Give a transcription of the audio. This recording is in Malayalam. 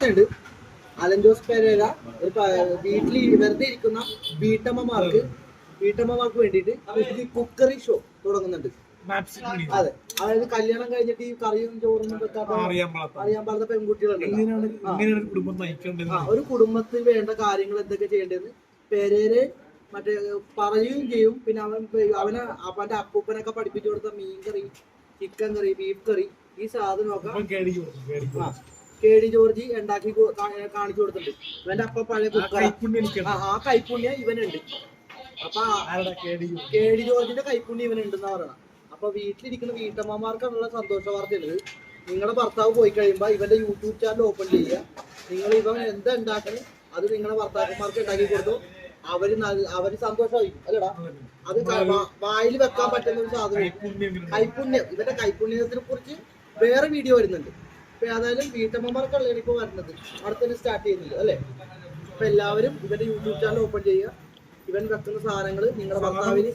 ഉണ്ട്. അലൻ ജോസ് പെരേര വീട്ടിൽ വെറുതെ ഇരിക്കുന്ന വീട്ടമ്മമാർക്ക് വേണ്ടിയിട്ട് കുക്കറി ഷോ തുടങ്ങുന്നുണ്ട്. അതെ, അതായത് കല്യാണം കഴിഞ്ഞിട്ട് ഈ കറിയും ചോറും വെക്കാത്ത അറിയാൻ പാടാത്ത പെൺകുട്ടികളുണ്ട്. ഒരു കുടുംബത്തിൽ വേണ്ട കാര്യങ്ങൾ എന്തൊക്കെ ചെയ്യേണ്ടതെന്ന് പെരേരെ മറ്റേ പറയുകയും ചെയ്യും. പിന്നെ അവന്റെ അപ്പൂപ്പനൊക്കെ പഠിപ്പിച്ചു കൊടുത്ത മീൻകറി, ചിക്കൻ കറി, ബീഫ് കറി, ഈ സാധനമൊക്കെ KD ജോർജ് ഉണ്ടാക്കി കാണിച്ചു കൊടുത്തിട്ടുണ്ട്. ഇവന്റെ അപ്പ പഴയ കുക്കർ, ആ കൈപ്പുണ്യം ഇവനുണ്ട്. അപ്പൊ KD ജോർജിന്റെ കൈപ്പുണ്യം ഇവനുണ്ടെന്നാ പറയണം. അപ്പൊ വീട്ടിലിരിക്കുന്ന വീട്ടമ്മമാർക്കുള്ള സന്തോഷ വാർത്തയുള്ളത്, നിങ്ങളുടെ ഭർത്താവ് പോയി കഴിയുമ്പോ ഇവന്റെ യൂട്യൂബ് ചാനൽ ഓപ്പൺ ചെയ്യുക. നിങ്ങൾ ഇവൻ എന്താ ഉണ്ടാക്കണേ അത് നിങ്ങളുടെ ഭർത്താക്കന്മാർക്ക് ഉണ്ടാക്കി കൊടുത്തു. അവര് സന്തോഷമായി അല്ലടാ. അത് വായിൽ വെക്കാൻ പറ്റുന്ന ഒരു സാധനം കൈപ്പുണ്യം. ഇവന്റെ കൈപ്പുണ്യത്തിനെ കുറിച്ച് വേറെ വീഡിയോ വരുന്നുണ്ട്. അപ്പൊ ഏതായാലും വീട്ടമ്മമാർക്കുള്ള ഇപ്പൊ വരുന്നത് അടുത്തന്നെ സ്റ്റാർട്ട് ചെയ്യുന്നില്ല അല്ലെ. അപ്പൊ എല്ലാവരും ഇവന്റെ യൂട്യൂബ് ചാനൽ ഓപ്പൺ ചെയ്യുക. ഇവൻ വെക്കുന്ന സാധനങ്ങൾ നിങ്ങളുടെ ഭർത്താവിന്